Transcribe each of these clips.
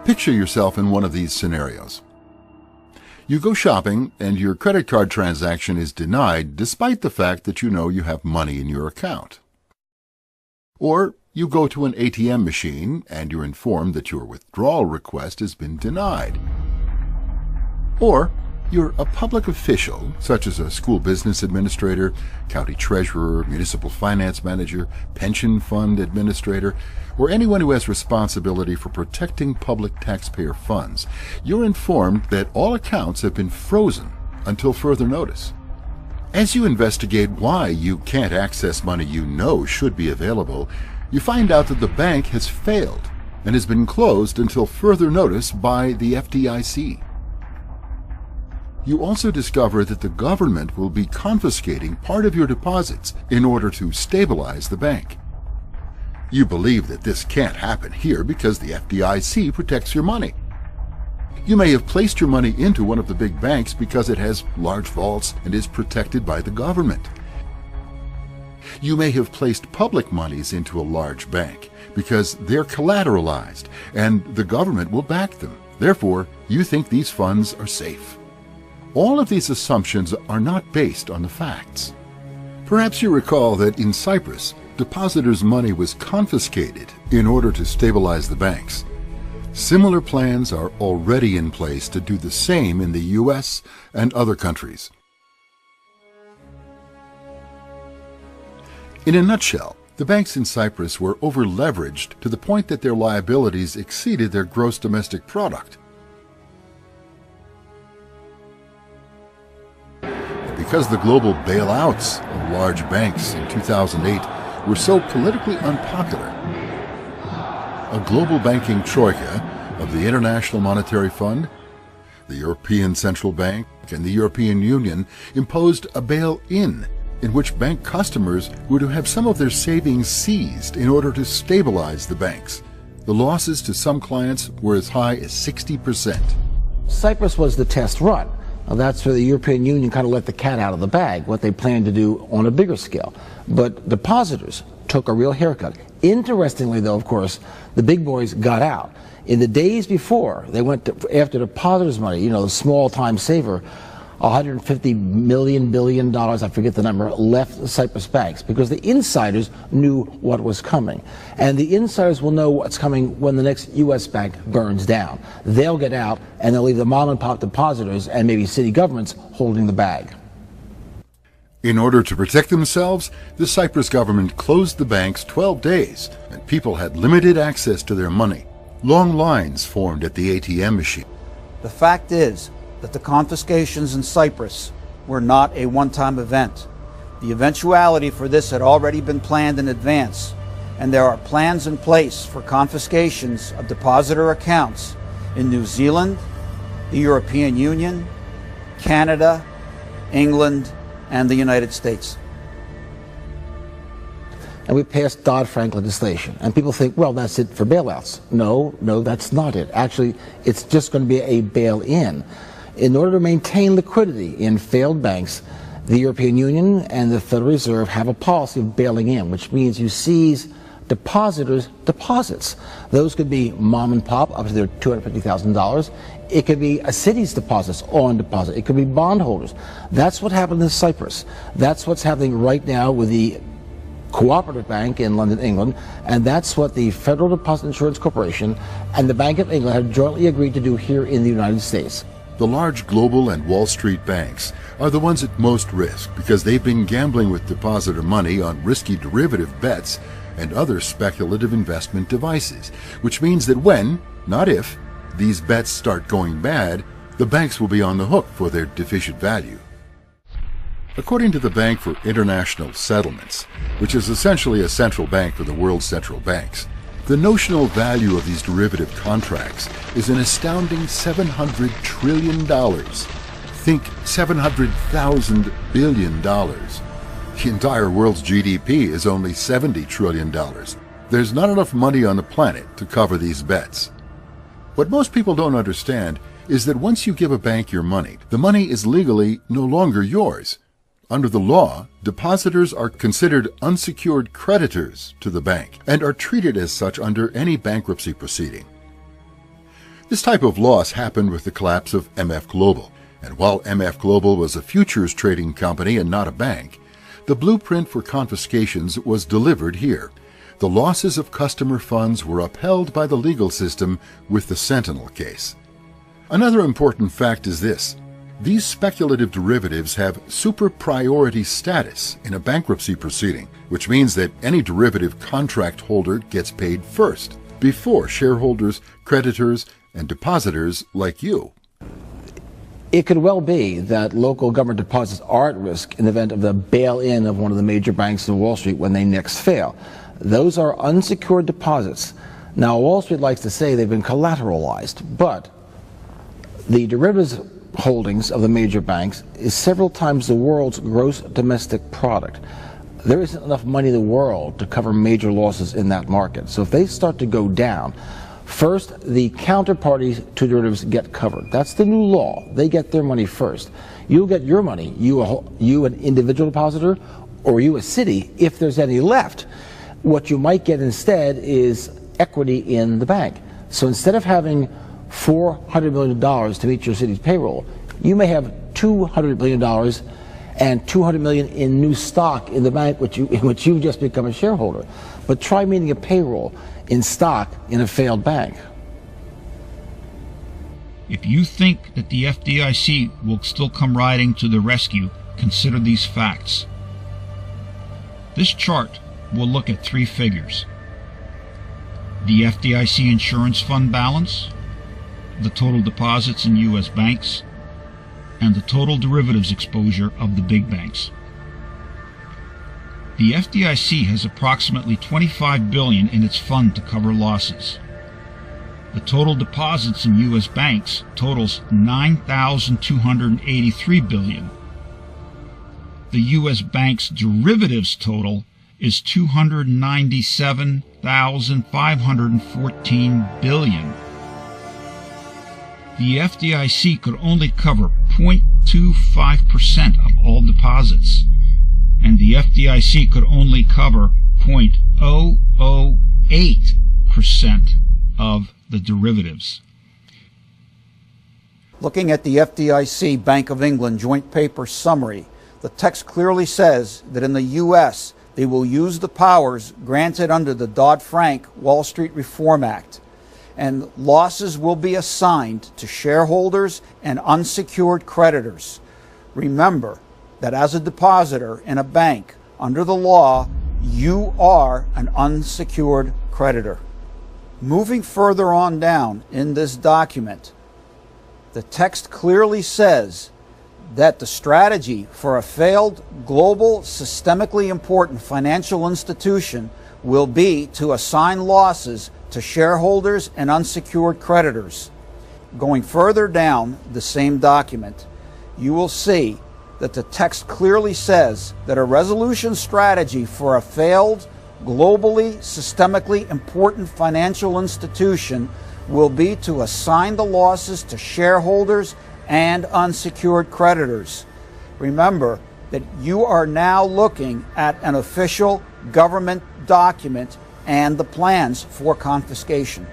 Picture yourself in one of these scenarios. You go shopping and your credit card transaction is denied despite the fact that you know you have money in your account. Or you go to an ATM machine and you're informed that your withdrawal request has been denied. Or you're a public official, such as a school business administrator, county treasurer, municipal finance manager, pension fund administrator, or anyone who has responsibility for protecting public taxpayer funds. You're informed that all accounts have been frozen until further notice. As you investigate why you can't access money you know should be available, you find out that the bank has failed and has been closed until further notice by the FDIC. You also discover that the government will be confiscating part of your deposits in order to stabilize the bank. You believe that this can't happen here because the FDIC protects your money. You may have placed your money into one of the big banks because it has large vaults and is protected by the government. You may have placed public monies into a large bank because they're collateralized and the government will back them. Therefore, you think these funds are safe. All of these assumptions are not based on the facts. Perhaps you recall that in Cyprus, depositors' money was confiscated in order to stabilize the banks. Similar plans are already in place to do the same in the US and other countries. In a nutshell, the banks in Cyprus were over-leveraged to the point that their liabilities exceeded their gross domestic product. Because the global bailouts of large banks in 2008 were so politically unpopular, a global banking troika of the International Monetary Fund, the European Central Bank, and the European Union imposed a bail-in which bank customers were to have some of their savings seized in order to stabilize the banks. The losses to some clients were as high as 60%. Cyprus was the test run. Now, that's where the European Union kind of let the cat out of the bag, what they planned to do on a bigger scale. But depositors took a real haircut. Interestingly, though, of course, the big boys got out. In the days before, they went after depositors' money, the small-time saver, $150 billion, I forget the number, left Cyprus banks because the insiders knew what was coming. And the insiders will know what's coming when the next U.S. bank burns down. They'll get out and they'll leave the mom-and-pop depositors and maybe city governments holding the bag. In order to protect themselves, the Cyprus government closed the banks 12 days, and people had limited access to their money. Long lines formed at the ATM machine. The fact is that the confiscations in Cyprus were not a one-time event. The eventuality for this had already been planned in advance, and there are plans in place for confiscations of depositor accounts in New Zealand, the European Union, Canada, England, and the United States. And we passed Dodd-Frank legislation. And people think, well, that's it for bailouts. No, that's not it. Actually, it's just going to be a bail-in. In order to maintain liquidity in failed banks, the European Union and the Federal Reserve have a policy of bailing in, which means you seize depositors' deposits. Those could be mom and pop up to their $250,000. It could be a city's deposits on deposit. It could be bondholders. That's what happened in Cyprus. That's what's happening right now with the Cooperative Bank in London, England, and that's what the Federal Deposit Insurance Corporation and the Bank of England have jointly agreed to do here in the United States. The large global and Wall Street banks are the ones at most risk because they've been gambling with depositor money on risky derivative bets and other speculative investment devices, which means that when, not if, these bets start going bad, the banks will be on the hook for their deficient value. According to the Bank for International Settlements, which is essentially a central bank for the world's central banks, the notional value of these derivative contracts is an astounding $700 trillion. Think 700,000 billion dollars. The entire world's GDP is only $70 trillion. There's not enough money on the planet to cover these bets. What most people don't understand is that once you give a bank your money, the money is legally no longer yours. Under the law, depositors are considered unsecured creditors to the bank and are treated as such under any bankruptcy proceeding. This type of loss happened with the collapse of MF Global, and while MF Global was a futures trading company and not a bank, the blueprint for confiscations was delivered here. The losses of customer funds were upheld by the legal system with the Sentinel case. Another important fact is this: these speculative derivatives have super priority status in a bankruptcy proceeding, which means that any derivative contract holder gets paid first, before shareholders, creditors, and depositors like you. It could well be that local government deposits are at risk in the event of the bail-in of one of the major banks in Wall Street when they next fail. Those are unsecured deposits. Now, Wall Street likes to say they've been collateralized, but the derivatives holdings of the major banks is several times the world's gross domestic product. There isn't enough money in the world to cover major losses in that market. So if they start to go down, first, the counterparties to derivatives get covered. That's the new law. They get their money first. You'll get your money, you an individual depositor, or you a city, if there's any left. What you might get instead is equity in the bank. So instead of having $400 million to meet your city's payroll, you may have $200 million and $200 million in new stock in the bank in which you've just become a shareholder. But try meeting a payroll in stock in a failed bank. If you think that the FDIC will still come riding to the rescue, consider these facts. This chart will look at three figures: the FDIC insurance fund balance, the total deposits in U.S. banks, and the total derivatives exposure of the big banks. The FDIC has approximately $25 billion in its fund to cover losses. The total deposits in U.S. banks totals $9,283 billion. The U.S. banks' derivatives total is $297,514 billion. The FDIC could only cover 0.25% of all deposits, and the FDIC could only cover 0.008% of the derivatives. Looking at the FDIC Bank of England joint paper summary, the text clearly says that in the U.S. they will use the powers granted under the Dodd-Frank Wall Street Reform Act, and losses will be assigned to shareholders and unsecured creditors. Remember that as a depositor in a bank, under the law, you are an unsecured creditor. Moving further on down in this document, the text clearly says that the strategy for a failed global systemically important financial institution will be to assign losses to shareholders and unsecured creditors. Going further down the same document, you will see that the text clearly says that a resolution strategy for a failed globally systemically important financial institution will be to assign the losses to shareholders and unsecured creditors. Remember that you are now looking at an official government document and the plans for confiscation.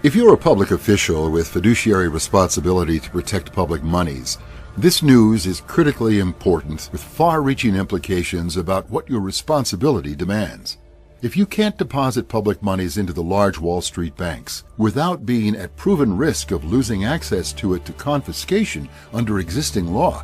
If you're a public official with fiduciary responsibility to protect public monies, this news is critically important with far-reaching implications about what your responsibility demands. If you can't deposit public monies into the large Wall Street banks without being at proven risk of losing access to it to confiscation under existing law,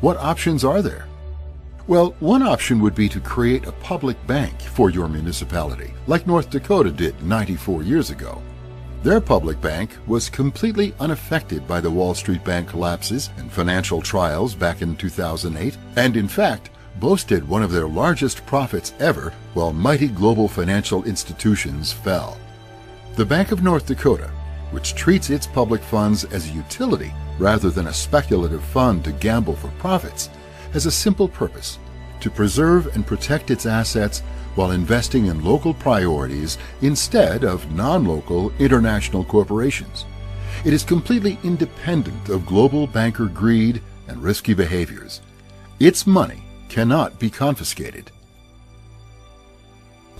what options are there? Well, one option would be to create a public bank for your municipality, like North Dakota did 94 years ago. Their public bank was completely unaffected by the Wall Street bank collapses and financial trials back in 2008, and in fact, boasted one of their largest profits ever while mighty global financial institutions fell. The Bank of North Dakota, which treats its public funds as a utility rather than a speculative fund to gamble for profits, has a simple purpose: to preserve and protect its assets while investing in local priorities instead of non-local international corporations. It is completely independent of global banker greed and risky behaviors. Its money cannot be confiscated.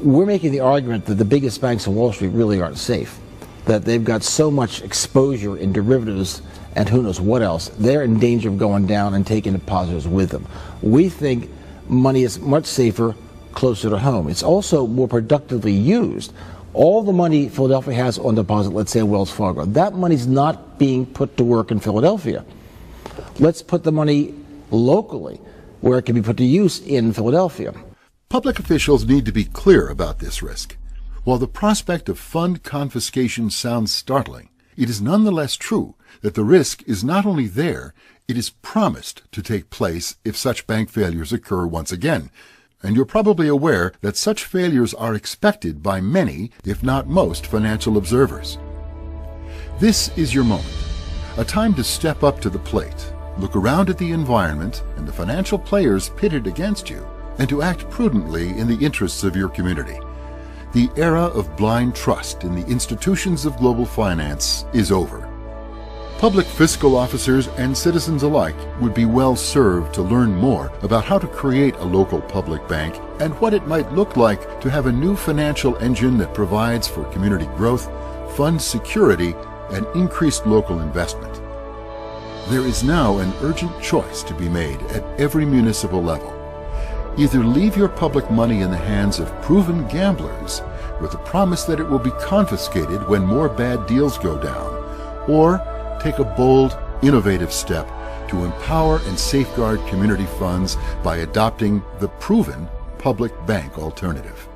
We're making the argument that the biggest banks on Wall Street really aren't safe. that they've got so much exposure in derivatives and who knows what else, they're in danger of going down and taking depositors with them. We think money is much safer closer to home. It's also more productively used. All the money Philadelphia has on deposit, let's say Wells Fargo, that money's not being put to work in Philadelphia. Let's put the money locally where it can be put to use in Philadelphia. Public officials need to be clear about this risk. While the prospect of fund confiscation sounds startling, it is nonetheless true that the risk is not only there, it is promised to take place if such bank failures occur once again. And you're probably aware that such failures are expected by many, if not most, financial observers. This is your moment, a time to step up to the plate, look around at the environment and the financial players pitted against you, and to act prudently in the interests of your community. The era of blind trust in the institutions of global finance is over. Public fiscal officers and citizens alike would be well served to learn more about how to create a local public bank and what it might look like to have a new financial engine that provides for community growth, funds security, and increased local investment. There is now an urgent choice to be made at every municipal level. Either leave your public money in the hands of proven gamblers with the promise that it will be confiscated when more bad deals go down, or take a bold, innovative step to empower and safeguard community funds by adopting the proven public bank alternative.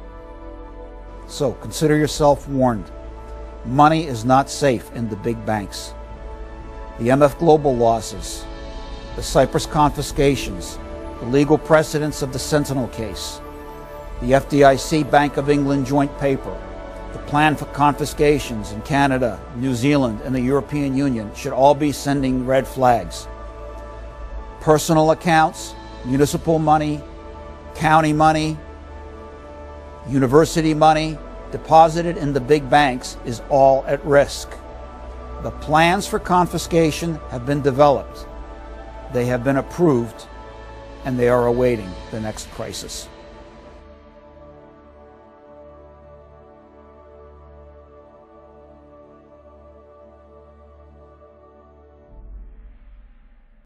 So consider yourself warned. Money is not safe in the big banks. The MF Global losses, the Cyprus confiscations, the legal precedents of the Sentinel case, the FDIC Bank of England joint paper, the plan for confiscations in Canada, New Zealand, and the European Union should all be sending red flags. Personal accounts, municipal money, county money, university money deposited in the big banks is all at risk. The plans for confiscation have been developed. They have been approved, and they are awaiting the next crisis.